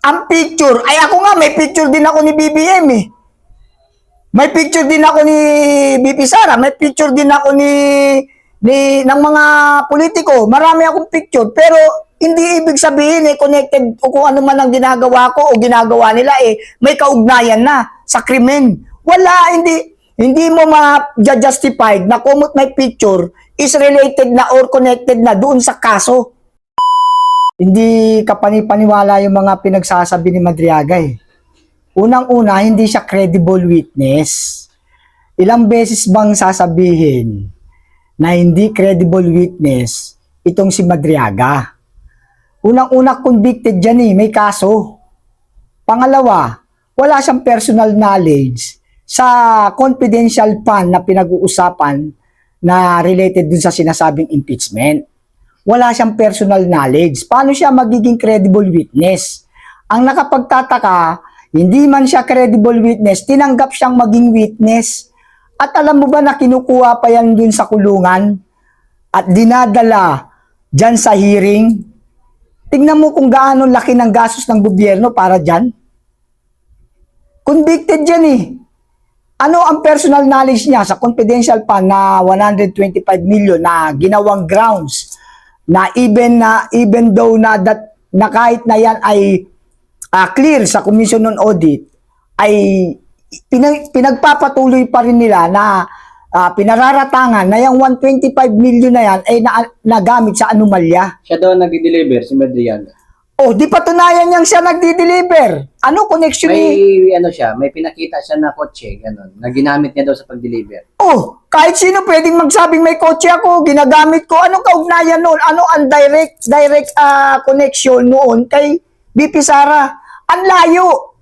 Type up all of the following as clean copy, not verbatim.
Ang picture, ay ako nga, may picture din ako ni BBM eh. May picture din ako ni BP Sara, may picture din ako ng mga politiko. Marami akong picture, pero hindi ibig sabihin connected o kung ano man ang ginagawa ko o ginagawa nila may kaugnayan na sa krimen. Wala, hindi mo ma-justified na kumot may picture is related na or connected na doon sa kaso. Hindi kapanipaniwala yung mga pinagsasabi ni Madriaga eh. Unang-una, hindi siya credible witness. Ilang beses bang sasabihin na hindi credible witness itong si Madriaga? Unang-una, convicted dyan may kaso. Pangalawa, wala siyang personal knowledge sa confidential fund na pinag-uusapan na related dun sa sinasabing impeachment. Wala siyang personal knowledge. Paano siya magiging credible witness? Ang nakapagtataka, hindi man siya credible witness, tinanggap siyang maging witness. At alam mo ba na kinukuha pa yan dun sa kulungan at dinadala dyan sa hearing? Tingnan mo kung gaano laki ng gastos ng gobyerno para dyan. Convicted dyan Ano ang personal knowledge niya sa confidential fund na 125 million na ginawang grounds na even though na kahit na yan ay clear sa Commission on Audit, ay pinagpapatuloy pa rin nila na pinararatangan na yung 125 million na yan ay nagamit sa anomalya. Siya daw nag-deliver, si Madriaga. Oh, di patunayan niyang siya nagdi-deliver. Ano connection May pinakita siya na kotse, gano'n, na ginamit niya daw sa pag-deliver. Oh, kahit sino pwedeng magsabing may kotse ako, ginagamit ko. Anong kaugnayan noon? Ano ang direct connection noon kay BP Sara? Ang layo.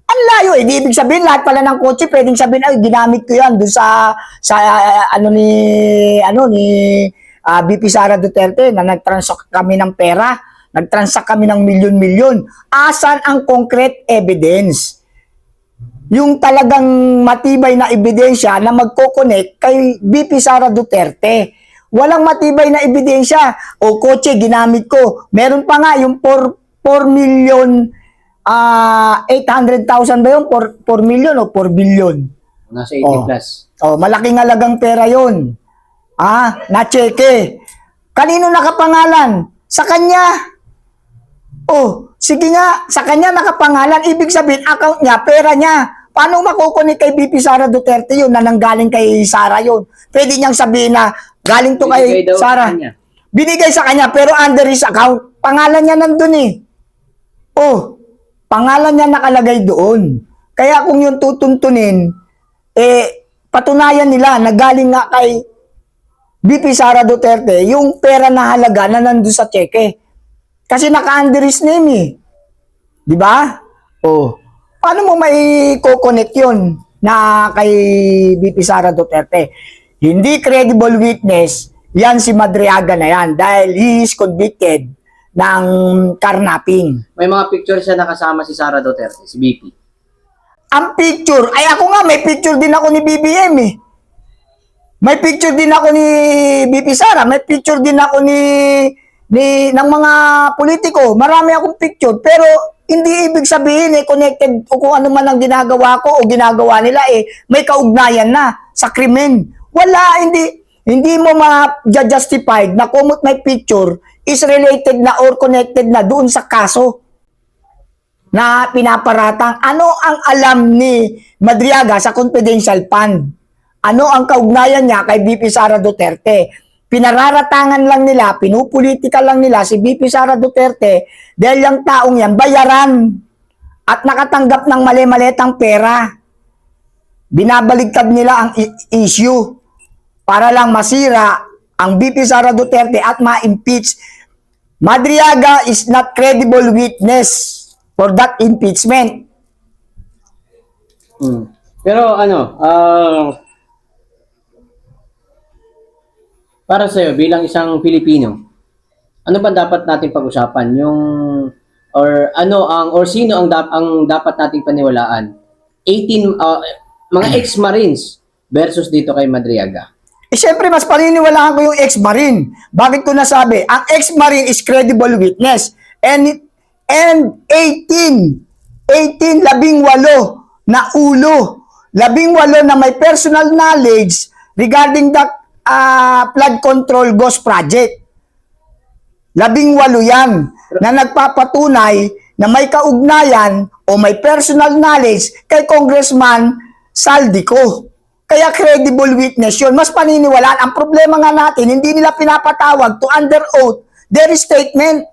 Ang layo Di ibig sabihin lahat pala ng kotse pwedeng sabihin ay ginamit ko 'yan doon sa BP Sara Duterte na nag-transact kami ng pera. Nag-transact kami ng milyon-milyon. Asan ang concrete evidence? Yung talagang matibay na ebidensya na magko-connect kay BP Sara Duterte. Walang matibay na ebidensya. O kotse, ginamit ko. Meron pa nga yung 4 million 800,000 ba yun? 4 million o 4 billion? Nasa 80 plus. Malaking halagang pera yun. Na-cheque. Kanino nakapangalan? Sa kanya. Sige nga, sa kanya nakapangalan. Ibig sabihin, account niya, pera niya. Paano makukunik kay BP Sara Duterte yun na nanggaling kay Sara yun? Pwede niyang sabihin na galing to kay Sara. Binigay sa kanya, pero under his account. Pangalan niya nandun pangalan niya nakalagay doon. Kaya kung yung tutuntunin, patunayan nila na galing nga kay BP Sara Duterte, yung pera na halaga na nandun sa cheque. Kasi naka-under his name Di ba? Paano mo may co-connect yun na kay BP Sara Duterte? Hindi credible witness, yan si Madriaga na yan dahil he is convicted ng carnapping. May mga picture siya nakasama si Sara Duterte, si BP. Ang picture, ay ako nga, may picture din ako ni BBM May picture din ako ni BP Sara, may picture din ako ng mga politiko. Marami akong picture, pero hindi ibig sabihin connected o kung ano man ang ginagawa ko o ginagawa nila may kaugnayan na sa krimen. Wala, hindi mo ma-justified na kumot may picture is related na or connected na doon sa kaso na pinaparatang. Ano ang alam ni Madriaga sa confidential fund? Ano ang kaugnayan niya kay BP Sara Duterte? Pinararatangan lang nila, pinupolitika lang nila si BP Sara Duterte dahil yung taong yan bayaran at nakatanggap ng mali-malitang pera. Binabaligtad nila ang issue para lang masira ang BP Sara Duterte at ma-impeach. Madriaga is not credible witness for that impeachment. Pero para sa'yo, bilang isang Pilipino, ano ba dapat natin pag-usapan? Sino ang dapat nating paniwalaan? 18, mga ex-Marines versus dito kay Madriaga. Siyempre, mas paniniwalaan ko yung ex-Marine. Bakit ko nasabi? Ang ex-Marine is credible witness. And and 18 na ulo, 18 na may personal knowledge regarding the flood control ghost project. 18 yan na nagpapatunay na may kaugnayan o may personal knowledge kay Congressman Saldico. Kaya credible witness yun. Mas paniniwalaan. Ang problema nga natin, hindi nila pinapatawag to under oath their statement.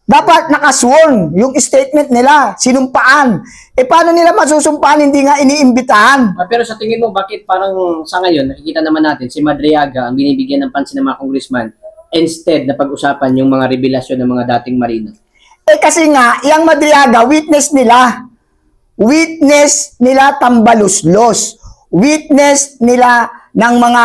Dapat nakasworn yung statement nila, sinumpaan. Paano nila masusumpaan, hindi nga iniimbitahan? Pero sa tingin mo, bakit parang sa ngayon, nakikita naman natin, si Madriaga ang binibigyan ng pansin ng mga congressman instead na pag-usapan yung mga revelasyon ng mga dating marino? Kasi nga, yung Madriaga, witness nila tambaluslos. Witness nila ng mga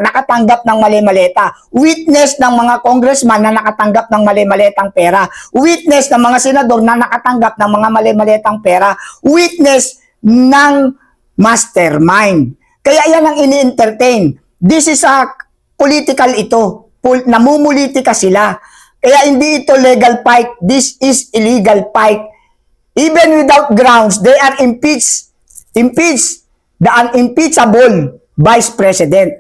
nakatanggap ng mali-maleta. Witness ng mga congressman na nakatanggap ng mali-maletang pera. Witness ng mga senador na nakatanggap ng mga mali-maletang pera. Witness ng mastermind. Kaya yan ang ini-entertain. This is a political ito. Namumulitika sila. Kaya hindi ito legal fight. This is illegal fight. Even without grounds, they are impeached the unimpeachable Vice President.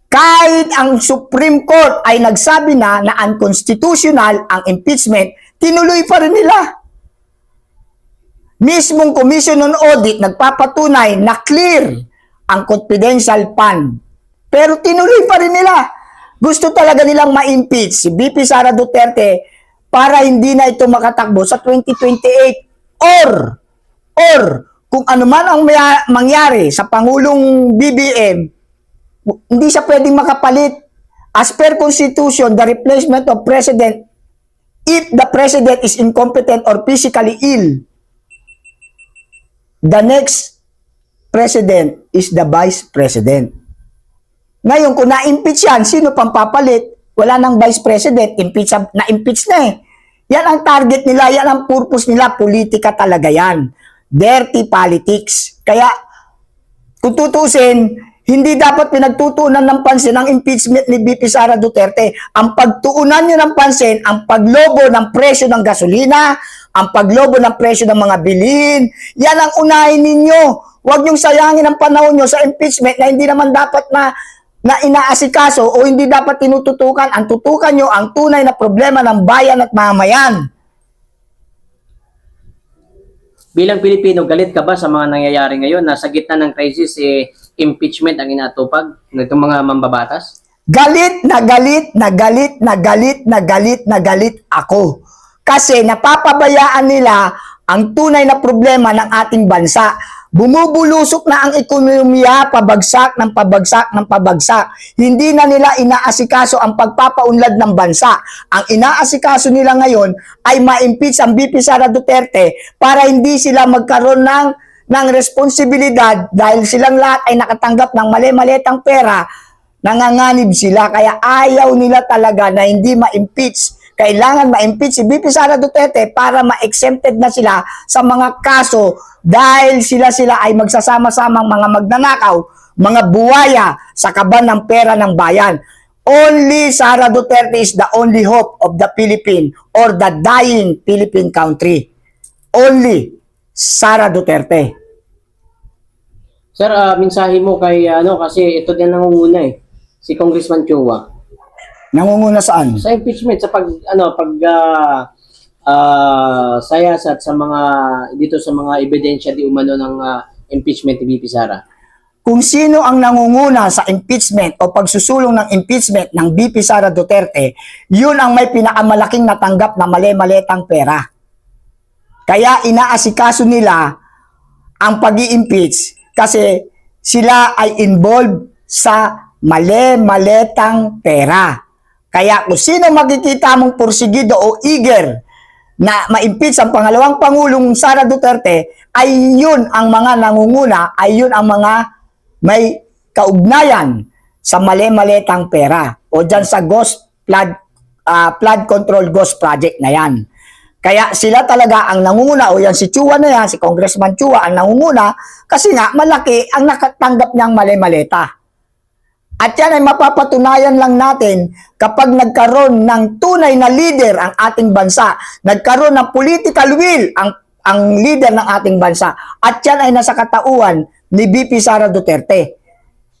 Kahit ang Supreme Court ay nagsabi na unconstitutional ang impeachment, tinuloy pa rin nila. Mismong Commission on Audit nagpapatunay na clear ang confidential fund. Pero tinuloy pa rin nila. Gusto talaga nilang ma-impeach si VP Sara Duterte para hindi na ito makatakbo sa 2028 or kung ano man ang mangyari sa Pangulong BBM, hindi siya pwedeng makapalit. As per Constitution, the replacement of President, if the President is incompetent or physically ill, the next President is the Vice President. Ngayon, kung na-impeach yan, sino pang papalit? Wala nang Vice President, na-impeach na eh. Yan ang target nila, yan ang purpose nila, politika talaga yan. Dirty politics. Kaya, kung tutusin, hindi dapat pinagtutuunan ng pansin ang impeachment ni VP Sara Duterte. Ang pagtuunan nyo ng pansin, ang paglobo ng presyo ng gasolina, ang paglobo ng presyo ng mga bilhin, yan ang unahin ninyo. Huwag nyong sayangin ang panahon nyo sa impeachment na hindi naman dapat na inaasikaso o hindi dapat tinututukan. Ang tutukan nyo ang tunay na problema ng bayan at mamayan. Bilang Pilipino, galit ka ba sa mga nangyayari ngayon na sa gitna ng crisis, impeachment ang inatupag ng itong mga mambabatas? Galit na galit na galit na galit na galit na galit ako. Kasi napapabayaan nila ang tunay na problema ng ating bansa. Bumubulusok na ang ekonomiya, pabagsak ng pabagsak ng pabagsak. Hindi na nila inaasikaso ang pagpapaunlad ng bansa. Ang inaasikaso nila ngayon ay ma-impeach ang VP Sara Duterte para hindi sila magkaroon ng responsibilidad dahil silang lahat ay nakatanggap ng mali-maletang pera, nanganganib sila. Kaya ayaw nila talaga na hindi ma-impeach. Kailangan ma-impeach si VP Sara Duterte para ma-exempted na sila sa mga kaso dahil sila ay magsasama-samang mga magnanakaw, mga buwaya sa kaban ng pera ng bayan. Only Sara Duterte is the only hope of the Philippine or the dying Philippine country. Only Sara Duterte. Sir, mensahe mo kay kasi ito din nangunguna si Congressman Chua. Nangunguna saan? Sa impeachment, sa sayasat sa mga dito sa mga ebidensya di umano ng impeachment ni VP Sara. Kung sino ang nangunguna sa impeachment o pagsusulong ng impeachment ng VP Sara Duterte, yun ang may pinakamalaking natanggap na mali-maletang pera. Kaya inaasikaso nila ang pag-i-impeach kasi sila ay involved sa mali-maletang pera. Kaya kung sino makikita mong porsigido o eager na ma-impeach ang pangalawang Pangulong Sara Duterte, ay yun ang mga nangunguna, ay yun ang mga may kaugnayan sa mali-maletang pera o dyan sa flood control ghost project na yan. Kaya sila talaga ang nangunguna o yan si Chua na yan, si Congressman Chua ang nangunguna kasi nga malaki ang nakatanggap niyang mali-maleta. At yan ay mapapatunayan lang natin kapag nagkaroon ng tunay na leader ang ating bansa. Nagkaroon ng political will ang leader ng ating bansa. At yan ay nasa katauhan ni VP Sara Duterte.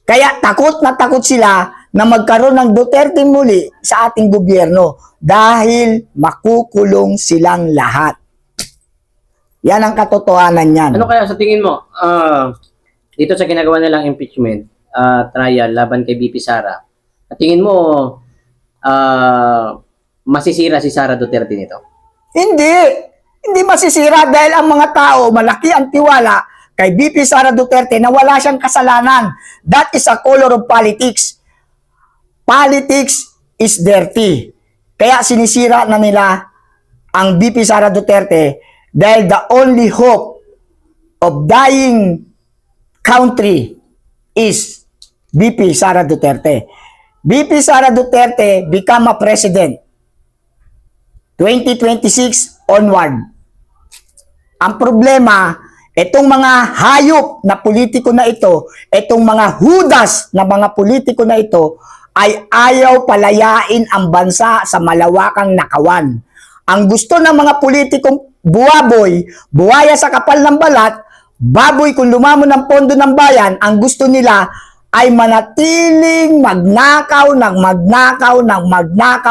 Kaya takot na takot sila na magkaroon ng Duterte muli sa ating gobyerno dahil makukulong silang lahat. Yan ang katotohanan yan. Ano kaya sa tingin mo, dito sa ginagawa nilang impeachment trial laban kay BP Sara, at tingin mo, masisira si Sara Duterte nito? Hindi. Hindi masisira dahil ang mga tao, malaki ang tiwala kay VP Sara Duterte na wala siyang kasalanan. That is a color of politics. Politics is dirty. Kaya sinisira na nila ang VP Sara Duterte dahil the only hope of dying country is VP Sara Duterte. VP Sara Duterte become a president 2026 onward. Ang problema, itong mga hayop na politiko na ito, itong mga hudas na mga politiko na ito, ay ayaw palayain ang bansa sa malawakang nakawan. Ang gusto ng mga politikong buwaboy, buhaya sa kapal ng balat, baboy kung lumamon ng pondo ng bayan, ang gusto nila ay manatiling magnakaw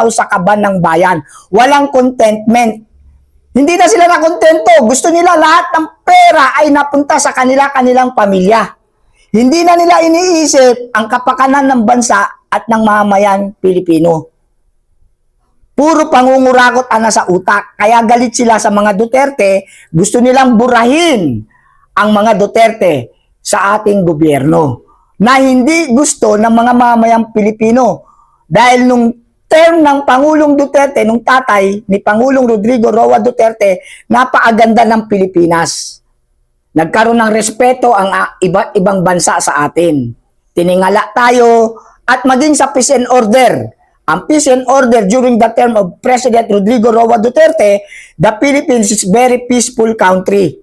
sa kaban ng bayan. Walang contentment. Hindi na sila nakontento. Gusto nila lahat ng pera ay napunta sa kanilang pamilya. Hindi na nila iniisip ang kapakanan ng bansa at ng mamayan Pilipino. Puro pangungurakot ang nasa utak. Kaya galit sila sa mga Duterte. Gusto nilang burahin ang mga Duterte sa ating gobyerno na hindi gusto ng mga mamayang Pilipino. Dahil nung term ng Pangulong Duterte, nung tatay ni Pangulong Rodrigo Roa Duterte, napakaganda ng Pilipinas. Nagkaroon ng respeto ang iba't ibang bansa sa atin. Tiningala tayo at maging sa peace and order. Ang peace and order during the term of President Rodrigo Roa Duterte, the Philippines is very peaceful country.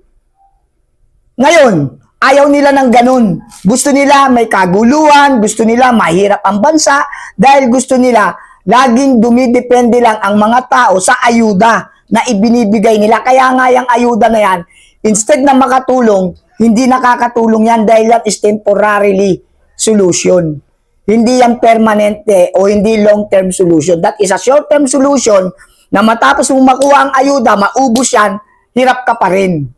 Ngayon, ayaw nila ng ganun. Gusto nila may kaguluhan, gusto nila mahirap ang bansa, dahil gusto nila laging dumidepende lang ang mga tao sa ayuda na ibinibigay nila. Kaya nga yung ayuda na yan, instead na makatulong, hindi nakakatulong yan dahil yan is temporarily solution. Hindi yan permanente o hindi long-term solution. That is a short-term solution na matapos mong makuha ang ayuda, maubos yan, hirap ka pa rin.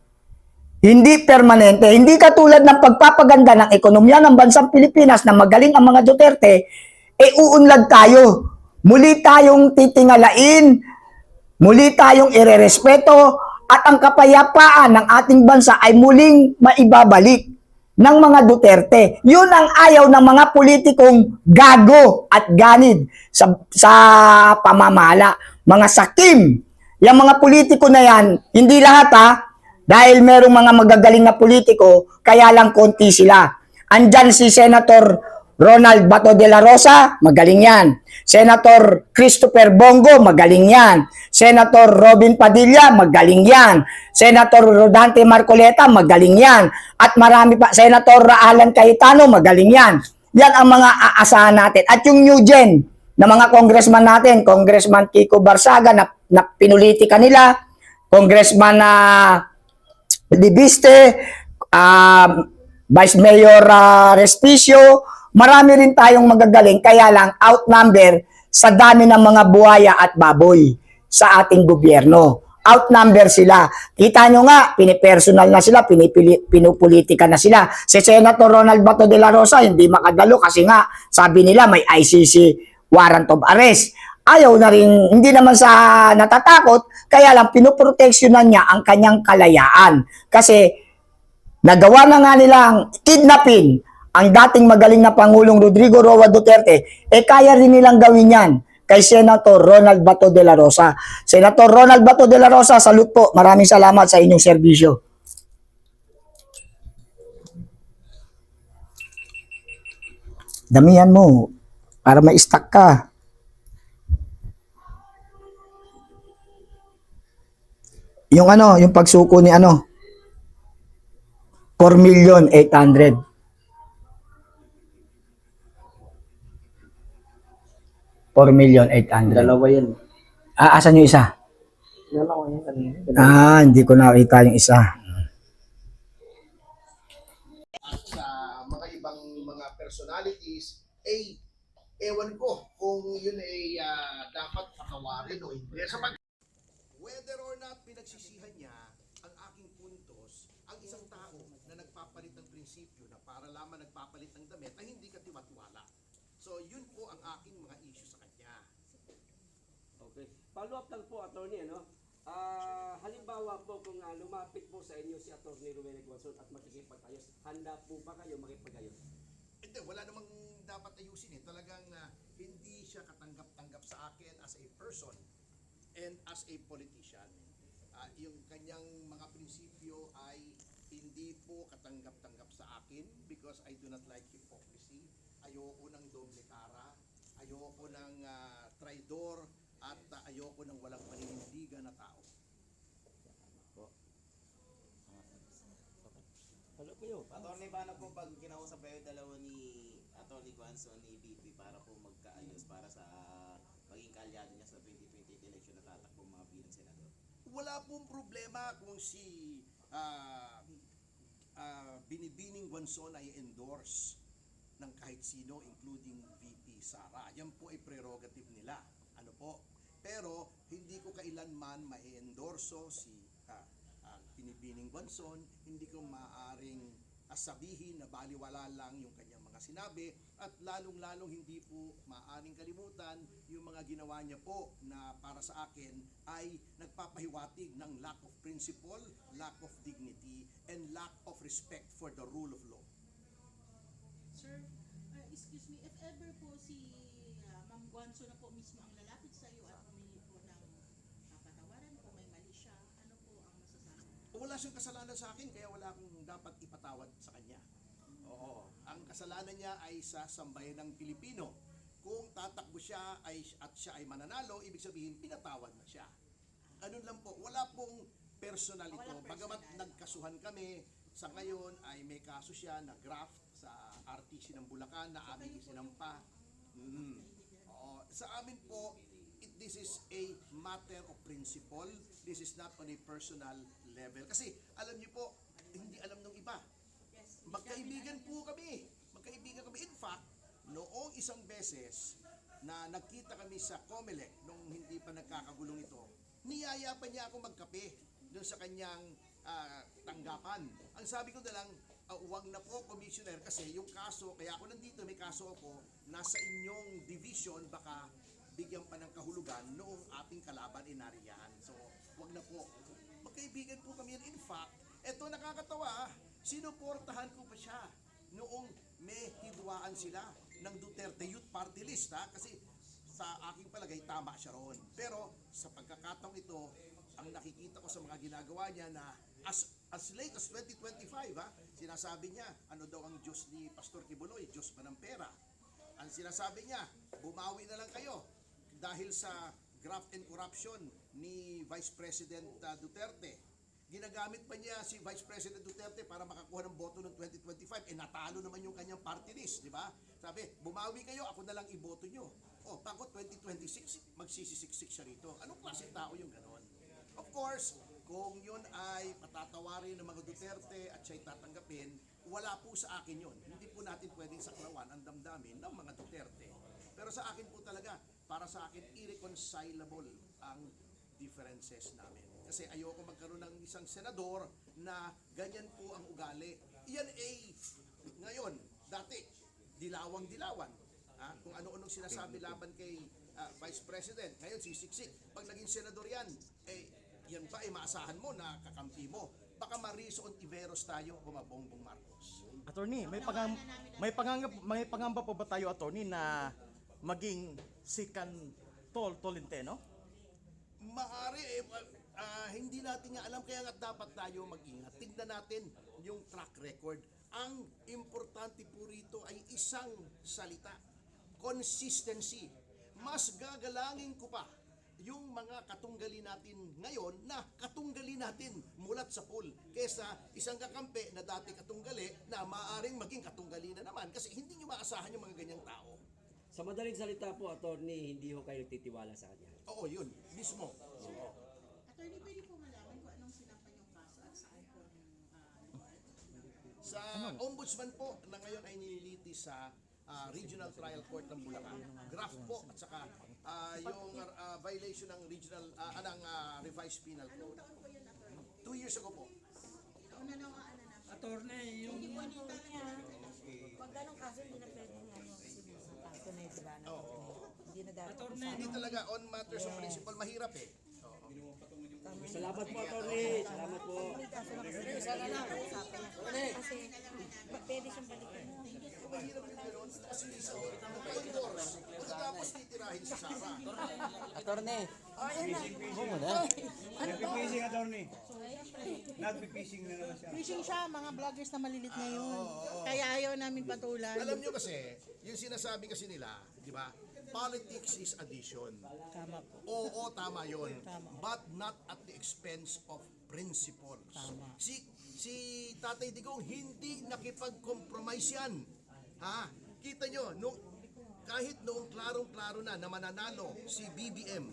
Hindi permanente. Hindi katulad ng pagpapaganda ng ekonomiya ng bansang Pilipinas na magaling ang mga Duterte, uunlad tayo. Muli tayong titingalain, muli tayong irerespeto, at ang kapayapaan ng ating bansa ay muling maibabalik ng mga Duterte. Yun ang ayaw ng mga politikong gago at ganid sa pamamala. Mga sakim. Yung mga politiko na yan, hindi lahat dahil merong mga magagaling na politiko, kaya lang konti sila. Andyan si Senator Ronald Bato de la Rosa, magaling yan. Senator Christopher Bongo, magaling yan. Senator Robin Padilla, magaling yan. Senator Rodante Marcoleta, magaling yan. At marami pa, Senator Alan Cayetano, magaling yan. Yan ang mga aasahan natin. At yung new gen na mga congressman natin, Congressman Kiko Barsaga na pinulitika nila, Congressman Libiste, Vice Mayor Respicio, marami rin tayong magagaling, kaya lang outnumber sa dami ng mga buhaya at baboy sa ating gobyerno. Outnumber sila. Kita nyo nga, pinipersonal na sila, pinupolitika na sila. Si Senator Ronald Bato de la Rosa, hindi makadalo kasi nga, sabi nila may ICC warrant of arrest. Ayaw na rin, hindi naman sa natatakot, kaya lang pinoproteksyonan niya ang kanyang kalayaan. Kasi nagawa na nga nilang kidnapin ang dating magaling na Pangulong Rodrigo Roa Duterte, kaya rin nilang gawin yan kay Senator Ronald Bato de la Rosa. Senator Ronald Bato de la Rosa, salute po. Maraming salamat sa inyong serbisyo. Damihan mo para ma-stack ka. Yung yung pagsuko ni 4,800,000. 4,800,000. Dalawa yan. Asan yung isa? Dalawa yan kanina. Hindi ko nakita yung isa. Sa mga ibang mga personalities, ewan ko kung yun ay dapat patawarin o hindi. Whether or not pinagsisihan niya ang aking puntos, ang isang tao na nagpapalit ng prinsipyo na para lamang nagpapalit ng damit ay hindi katiwatiwala. So yun po ang aking mga issue sa kanya. Okay. Follow up lang po, attorney, ano? Halimbawa po kung lumapit po sa inyo si Attorney Ruel Guason at makikipag-ayos, handa po ba kayo makipag-ayos? Hindi, wala namang dapat ayusin eh. Talagang hindi siya katanggap-tanggap sa akin as a person and as a politician. Yung kanyang mga prinsipyo ay hindi po katanggap-tanggap sa akin because I do not like hypocrisy. Ayoko ng doble cara, ayoko ng traidor, at ayoko ng walang paninindigan na tao. Hello kayo. Attorney, paano po pag kinausap kayo dalawa ni Attorney Guanzo ni BP para po magkaayos para sa maging kaalyado niya sa 2028 election na tatakbong mga bilang senador? Wala pong problema kung si Binibining Guanzon ay endorse ng kahit sino including VP Sara. Yan po ay prerogative nila. Ano po? Pero hindi ko kailanman mai-endorso si Binibining Guanzon, hindi ko maaaring sabihin na baliwala lang yung kanyang mga sinabi at lalong-lalong hindi po maaaring kalimutan yung mga ginawa niya po na para sa akin ay nagpapahiwatig ng lack of principle, lack of dignity, and lack of respect for the rule of law. Sir, excuse me, if ever po si Ma'am Guanzo na po mismo ang lalapit sa iyo at humingi po ng kapatawaran kung may mali siya, ano po ang masasabi? Wala siyang kasalanan sa akin kaya wala akong dapat ipatawad sa kanya. Oo. Ang kasalanan niya ay sa sambayan ng Pilipino. Kung tatakbo siya at siya ay mananalo, ibig sabihin pinatawad na siya. Ganun lang po. Wala pong personal ito. Walang Bagamat personal. nagkasuhan kami, sa ngayon ay may kaso siya na graft sa RTC ng Bulacan na aming isinampa. Oo. Sa amin po, this is a matter of principle. This is not on a personal level. Kasi alam niyo po, hindi alam ng iba. Magkaibigan po kami. Magkaibigan kami. In fact, noong isang beses na nagkita kami sa COMELEC nung hindi pa nagkakagulong ito, niyaya pa niya ako magkape doon sa kanyang tanggapan. Ang sabi ko na lang, wag na po, Commissioner, kasi yung kaso, kaya ako nandito, may kaso ako, nasa inyong division, baka bigyan pa ng kahulugan noong ating kalaban inariyan. So, wag na po. Magkaibigan po kami yan. In fact, eto nakakatawa, sinuportahan ko pa siya noong may hidwaan sila ng Duterte Youth Party List, kasi sa aking palagay, tama siya roon. Pero sa pagkakataong ito, ang nakikita ko sa mga ginagawa niya na as late as 2025, sinasabi niya, ano daw ang Diyos ni Pastor Kibuloy? Diyos pa ng pera. Ang sinasabi niya, bumawi na lang kayo dahil sa graft and corruption ni Vice President Duterte. Ginagamit pa niya si Vice President Duterte para makakuha ng boto noong 2025. Natalo naman yung kanyang party list, di ba? Sabi, bumawi kayo, ako na lang iboto nyo. O, pako 2026, magsisisiksik siya rito. Anong klaseng tao yung ganon? Of course, kung yun ay patatawarin ng mga Duterte at siya'y tatanggapin, wala po sa akin yun. Hindi po natin pwedeng saklawan ang damdamin ng mga Duterte. Pero sa akin po talaga, para sa akin, irreconcilable ang differences namin. Kasi ayoko magkaroon ng isang senador na ganyan po ang ugali. Iyan ngayon, dati, dilawang-dilawan. Kung ano-anong sinasabi laban kay Vice President. Ngayon, sisiksik. Pag naging senador yan, yan ba maasahan mo na kakampi mo? Baka Mariso Ontiveros tayo o Bongbong Marcos. Attorney, may pangamba po ba tayo, attorney, na maging second Tolentino? Maaari, hindi natin nga alam, kaya nga dapat tayo mag-ingat. Tignan natin yung track record. Ang importante po rito ay isang salita, consistency. Mas gagalangin ko pa yung mga katunggali natin ngayon na katunggali natin mulat sa pool kesa isang kakampi na dati katunggali na maaaring maging katunggali na naman kasi hindi nyo maasahan yung mga ganyang tao. Sa madaling salita po, attorney, hindi ho kayo titiwala sa kanya. Oo, yun, mismo. Oo. Attorney, pwede po malaman kung anong sinampan yung kaso at saan po lugar? Sa ombudsman po na ngayon ay nililiti sa Regional Trial Court ng Bulacan. Graft po at saka yung violation ng regional revised penal Anong code. taon po yun, attorney? 2 years ago po. Naunawaan na namin. Attorney, yung Hindi po nito Pag ganong kaso, hindi na pwede nga yung kasi sa kaso na yung na Oo. hindi na dapat Attorney, Hindi talaga on matters of principle mahirap eh. Salamat po, attorney. Salamat po. yung kaso na kasi usapan niya. Kasi pwede siyang balikan. Mahirap yung gano'n kasi sa endorse. Pagkatapos titirahin si Sara. Attorney. nagpipishing attorney. Nagpipishing na naman siya. Fishing siya, mga vloggers na malilit ngayon. Kaya ayaw namin patulan. Alam nyo kasi, yung sinasabi kasi nila, di ba? Politics is addition. Tama po. Oo, tama yun. Tama. But not at the expense of principles. Si Tatay Digong hindi nakipag-compromise yan. Ha? Kita nyo, kahit noong klarong-klaro na mananalo si BBM,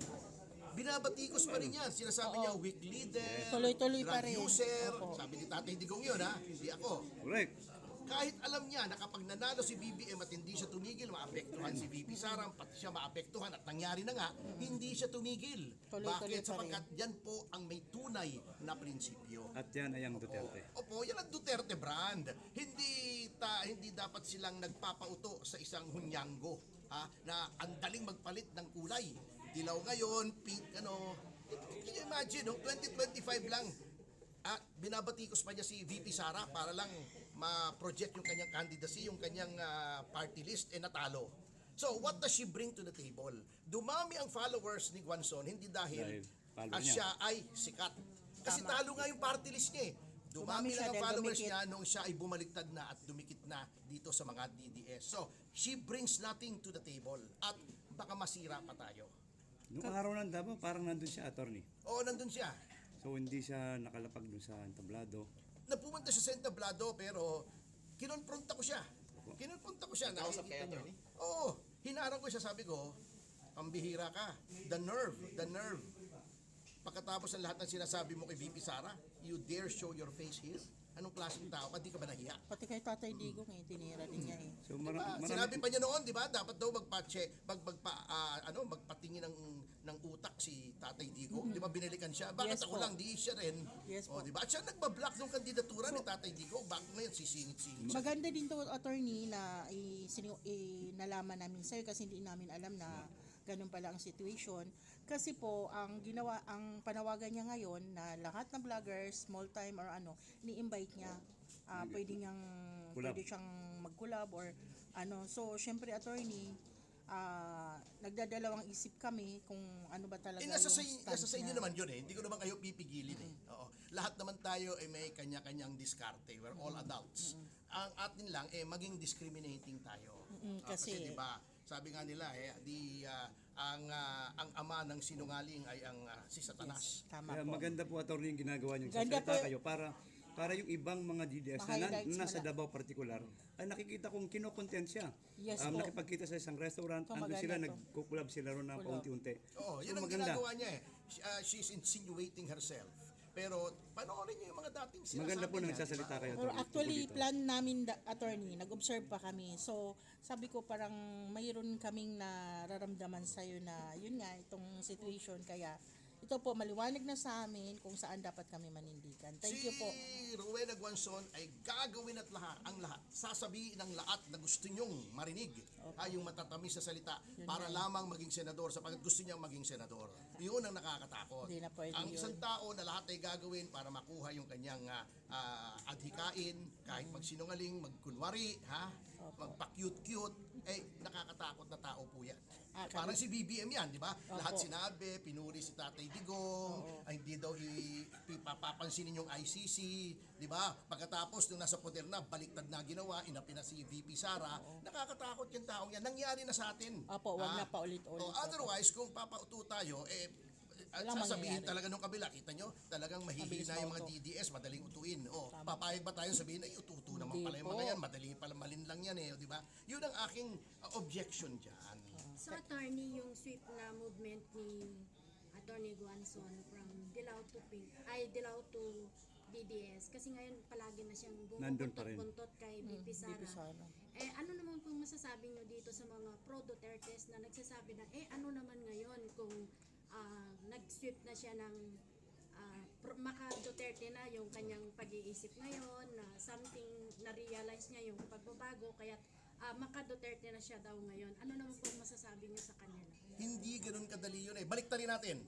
binabatikos pa rin yan. Sinasabi niya, weak leader, Tuloy-tuloy pa drug rin. user. Opo. Sabi ni Tatay Digong yun, ha? Hindi ako. Correct. Kahit alam niya na kapag nanalo si BBM at hindi siya tumigil, maapektuhan si VP Sara, pati siya maapektuhan at nangyari na nga, hindi siya tumigil. Tuloy-tuloy Bakit? pa rin. Sapagkat yan po ang may tunay na prinsipyo. At yan ay ang Duterte. Opo, yan ang Duterte brand. Hindi dapat silang nagpapauto sa isang hunyanggo, na ang daling magpalit ng kulay. Dilaw ngayon, pink ano. Can you imagine, 2025 lang, binabatikos pa niya si VP Sara para lang ma-project yung kanyang candidacy, yung kanyang party list, natalo. So, what does she bring to the table? Dumami ang followers ni Guanzon, hindi dahil Dahil follower niya. siya ay sikat. Kasi talo nga yung party list niya eh. Dumami Dumami siya lang ang dahil followers dumikit. niya nung siya ay bumaliktad na at dumikit na dito sa mga DDS. So, she brings nothing to the table at baka masira pa tayo. Noong araw ng Davao, parang nandun siya, attorney. Oo, nandun siya. So hindi siya nakalapag dun sa entablado. Napumunta siya sa entablado pero kinonfronta ko siya. Kinonfronta ko siya. Nakausap Nakikita kayo, niyo. attorney? Oo. Hinarang ko siya. Sabi ko, pambihira ka. The nerve. The nerve. Pagkatapos ng lahat ng sinasabi mo kay VP Sara, you dare show your face here? Anong klaseng tao ka? Di ka ba nahiya? Pati kay Tatay Digong tinira din niya eh. So Sinabi pa niya noon, di ba? Dapat daw magpatingin ng utak si Tatay Digong. Di ba binalikan siya? Bakit Yes ako po. lang, di siya rin? Yes po. Di ba? At siya nagbablock ng kandidatura ni Tatay Digong. Bakit ngayon sisingit-singit siya? Maganda din to, attorney, na nalaman namin sa'yo kasi hindi namin alam na ganun pala ang situation. Kasi po, ang panawagan niya ngayon na lahat ng vloggers, small time or ni-invite niya. Pwede siyang mag-collab or ano. So, syempre, attorney, nagdadalawang isip kami kung ano ba talaga Nasa sa stance inyo niya. naman yun eh. Hindi ko naman kayo pipigilin eh. Oo. Lahat naman tayo ay may kanya-kanyang diskarte. We're all adults. Ang atin lang maging discriminating tayo. Kasi kasi- 'di ba? Sabi nga nila ang ama ng sinungaling ay ang si Satanas. Tama Kaya po. maganda po, attorney, yung ginagawa niyo. Ganda Salita po. kayo para yung ibang mga DDS na Ma-highlights nasa mo na. Davao particular, ay nakikita kong kino-content siya. Yes po. Nakipagkita sa isang restaurant, So, andun maganda sila, to. nagkukulab sila ron na Kulab. paunti-unti. Oo, yun So, ang maganda. ginagawa niya eh. She's insinuating herself. Pero panoorin niyo yung mga dating sinasabi Maganda po na niya, nagsasalita di ba? kayo, Or attorney. actually, tungkol dito. plan namin, attorney, nag-observe pa kami. So, sabi ko parang mayroon kaming nararamdaman sa'yo na yun nga, itong situation. Kaya, ito po, maliwanag na sa amin kung saan dapat kami manindigan. Thank you po. Si Rowena Guanzon ay gagawin at ang lahat. Sasabihin ng lahat na gusto nyong marinig. Yung matatamis na salita para lamang maging senador sapagkat gusto niyang maging senador. Yun ang nakakatakot. Hindi na pwede Ang yun. isang tao na lahat ay gagawin para makuha yung kanyang adhikain, kahit magsinungaling, magkunwari, magpa-cute-cute, nakakatakot na tao po yan. Parang si BBM yan, di ba? Lahat sinabi, pinuri si Tatay Digong, ay hindi daw ipapapansinin yung ICC, di ba? Pagkatapos nung nasa poder na, baliktad na ginawa, inapi na si VP Sara, nakakatakot yung taong yan. Nangyari na sa atin. Opo, wag na paulit-ulit. Otherwise, kung papauto tayo, At sasabihin talaga nung kabila, kita nyo, talagang mahihina yung mga DDS, madaling utuin. O, papayag ba tayo sabihin na ututo naman pala yung mga yan, madali pala malin lang yan eh, di ba? Yun ang aking objection dyan. So, attorney, yung sweep na movement ni Attorney Guanzon from Dilao to Dilao to DDS, kasi ngayon palagi na siyang Nandun pa rin. buntot kay BP Sara. Ano naman pong masasabi nyo dito sa mga pro-Dutertes na nagsasabi na, ano naman ngayon kung nag-sweep na siya ng maka-Duterte na yung kanyang pag-iisip ngayon, na something na-realize niya yung pagbabago, kaya maka-Duterte na siya daw ngayon. Ano naman pong masasabi niyo sa kanya? Hindi ganun kadali yun eh. Baliktarin natin.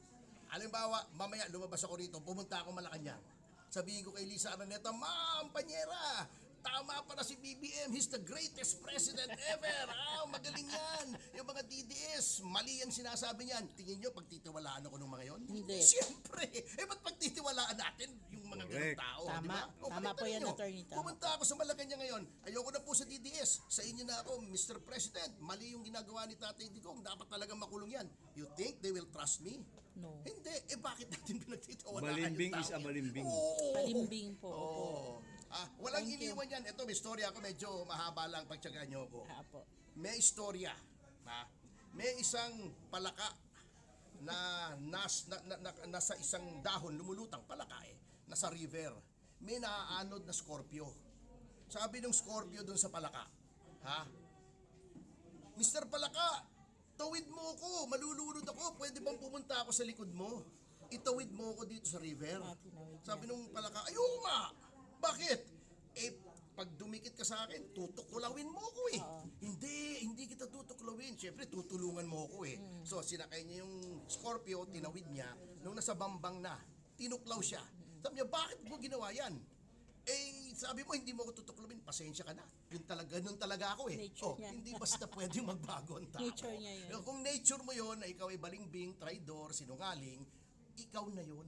Halimbawa, mamaya lumabas ako rito, pumunta ako Malacanang. Sabihin ko kay Lisa Araneta, Ma'am, Panyera, tama pala si BBM, he's the greatest president ever. Magaling yan. Yung mga DDS, mali ang sinasabi niyan. Tingin nyo, pagtitiwalaan ako ng mga yon? Hindi. Siyempre. Ba't pagtitiwalaan natin yung mga ganung tao? Tama. Diba? Tama po yan, attorney. Tama. Pumunta ako sa Malacanang ngayon. Ayoko na po sa DDS. Sa inyo na ako, Mr. President. Mali yung ginagawa ni Tatay Digong. Dapat talagang makulong yan. You think they will trust me? No. Hindi. Bakit natin pinagtitiwalaan Balimbing yung is tao a yan? balimbing. Oo. Palimbing po. Oo. Walang iniwan yan. Ito, may istorya ako. Medyo mahaba lang pagtsagaan nyo ko. Po. May istorya. May isang palaka na nasa isang dahon, lumulutang palaka nasa river. May naaanod na Scorpio. Sabi ng Scorpio dun sa palaka, Mr. Palaka, tawid mo ko, malulunod ako, pwede bang pumunta ako sa likod mo? Itawid mo ako dito sa river. Sabi nung palaka, ayoko nga. Bakit? Pag dumikit ka sa akin, tutukulawin mo ako Hindi kita tutukulawin. Siyempre, tutulungan mo ako So, sinakay niya yung Scorpio, tinawid niya. Nung nasa bambang na, tinuklaw siya. Sabi niya, bakit mo ginawa yan? Sabi mo, hindi mo ako tutuklawin, pasensya ka na. Ganun talaga ako Nature niya. Hindi basta pwedeng magbago ang tao. Nature niya yun. Kung nature mo yun, na ikaw ay balimbing, traidor, sinungaling, ikaw na yun.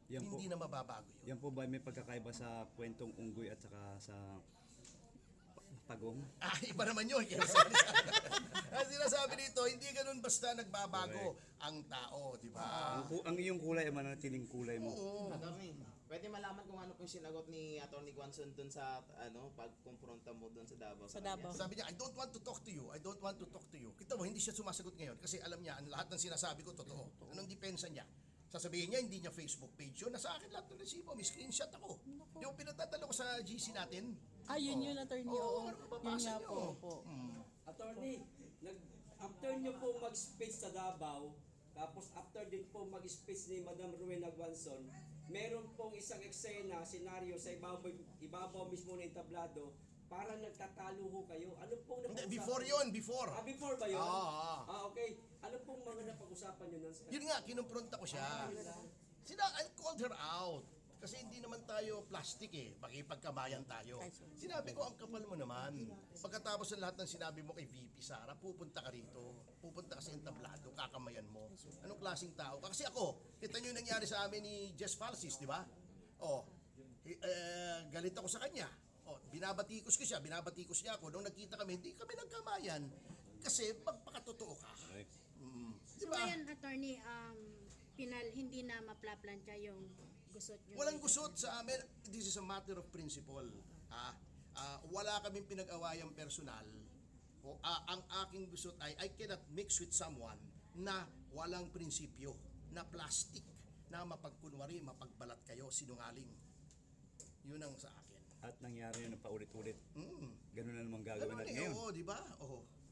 Yan Hindi po. na mababago yun. Yan po ba may pagkakaiba sa kwentong unggoy at saka sa pagong? Iba naman yun. Ang sinasabi dito, hindi ganun basta nagbabago ang tao, di ba? Ang iyong kulay ay mananatiling kulay mo. Oo. Attorney, pwede malaman kung ano pong sinagot ni Attorney Guanzon dun sa pagkumpronta mo dun sa Davao. Sa Davao. Sabi niya, I don't want to talk to you. I don't want to talk to you. Kita mo, hindi siya sumasagot ngayon kasi alam niya, ang lahat ng sinasabi ko, totoo. Anong depensa niya? Sasabihin niya, hindi niya Facebook page yun. Nasa akin lahat ng resibo. May screenshot ako. Yung pinatadala ko sa GC natin. Yun attorney. Oo. Ano Yun mababasa nga niyo? po. Attorney, after nyo po mag-speech sa Davao, tapos after din po mag-speech ni Madam Rowena Guanzon, meron pong isang eksena, senaryo sa ibabaw mismo ng entablado, para nagtatalo ho kayo. Ano pong Hindi, napag-usapan? before yun, before. Before ba yun? Oo. Okay. Ano pong mga napag-usapan nyo nun? Yun nga, kinumpronta ko siya. I called her out. Kasi hindi naman tayo plastic Makipagkabayan tayo. Sinabi ko, ang kapal mo naman. Pagkatapos ng lahat ng sinabi mo kay VP Sara, pupunta ka rito. Pupunta ka sa entablado, kakamayan mo. Anong klaseng tao ka? Kasi ako, kita nyo yung nangyari sa amin ni Jess Falsis, di ba? Galit ako sa kanya. Binabatikos ko siya, binabatikos niya ako. Nung nagkita kami, hindi kami nagkamayan. Kasi magpakatotoo ka. So ngayon, attorney, hindi na maplaplansya yung gusot nyo. Walang gusot sa amin. This is a matter of principle. Wala kaming pinag-awayang personal. Ang aking gusot ay I cannot mix with someone na walang prinsipyo, na plastic, na mapagkunwari, mapagbalat kayo, sinungaling. Yun ang sa akin. At nangyari yun paulit-ulit. Ganun na naman gagawin Ganun natin ngayon. Oo, di ba?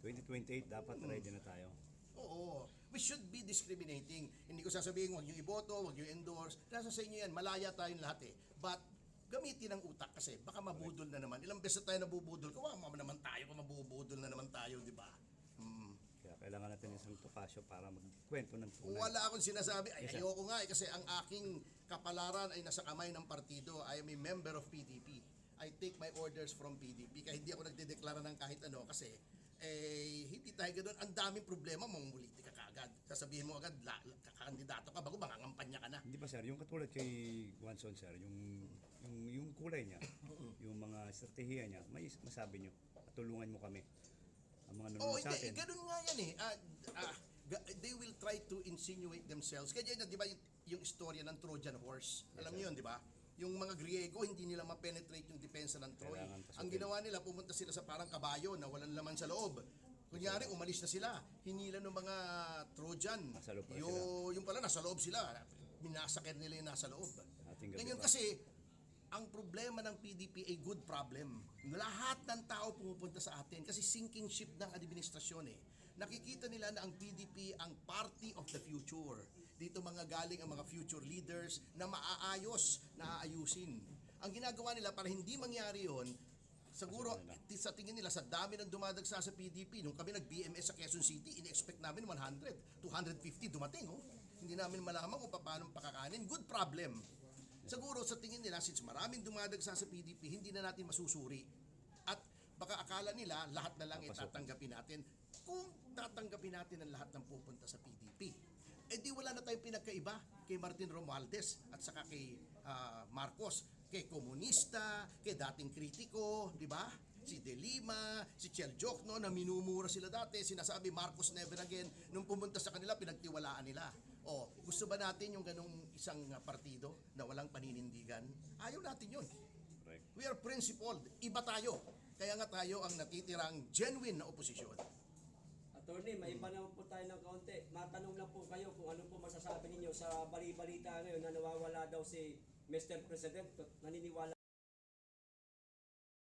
2028 dapat ready na tayo. Oo. We should be discriminating. Hindi ko sasabihin, huwag nyo iboto, huwag nyo endorse. Nasa sa inyo yan, malaya tayong lahat But, gamitin ang utak kasi baka mabudol na naman. Ilang beses tayo nabubudol. Kawawa naman tayo kung mabubudol na naman tayo, di ba? Kaya kailangan natin isang tukasyo para magkwento ng tunay. Wala akong sinasabi. Ayoko nga kasi ang aking kapalaran ay nasa kamay ng partido. I am a member of PDP. I take my orders from PDP. Kaya hindi ako nagdedeklara ng kahit ano kasi hindi tayo ganoon. Ang daming problema, mamumuliti ka kaagad. Sasabihin mo agad, kakandidato ka bago mangangampanya ka na. Hindi ba sir, yung katulad kay Guanzon sir, yung kulay niya, yung mga estratehiya niya, may masabi niyo, tulungan mo kami. Ang mga nanonood sa atin. Ganun nga yan They will try to insinuate themselves. Kaya yan, di ba, yung istorya ng Trojan horse. Alam niyo yun, di ba? Yung mga Griego, hindi nila ma-penetrate yung depensa ng Troy. Kailangan pasukin. Ang ginawa nila, pumunta sila sa parang kabayo na walang laman sa loob. Kunyari, umalis na sila. Hinila ng mga Trojan. Nasa loob pala Yung pala, nasa loob sila. Minasakit nila yung nasa loob. Ating gabi Ganyan pa. kasi, ang problema ng PDP ay good problem. Lahat ng tao pumupunta sa atin kasi sinking ship ng administrasyon eh. Nakikita nila na ang PDP ang party of the future. Dito mga galing ang mga future leaders na maaayos, na aayusin. Ang ginagawa nila para hindi mangyari yon, siguro sa tingin nila sa dami ng dumadagsa sa PDP, nung kami nag-BMS sa Quezon City, in-expect namin 100, 250 dumating. Oh. Hindi namin malaman kung paano pakakanin. Good problem. Siguro sa tingin nila, since maraming dumadagsa sa PDP, hindi na natin masusuri. At baka akala nila, lahat na lang itatanggapin natin. Kung tatanggapin natin ang lahat ng pupunta sa PDP, eh di wala na tayong pinagkaiba kay Martin Romualdez at saka kay Marcos, kay komunista, kay dating kritiko, di ba? Si De Lima, si Chel Jokno na minumura sila dati, sinasabi Marcos never again. Nung pumunta sa kanila, pinagtiwalaan nila. O, gusto ba natin yung ganong isang partido na walang paninindigan? Ayaw natin yun. Correct. We are principled. Iba tayo. Kaya nga tayo ang natitirang genuine na oposisyon. Attorney, may iba naman po tayo ng kaunti. Matanong lang po kayo kung ano po masasabi ninyo sa bali-balita ngayon na nawawala daw si Mr. President. Naniniwala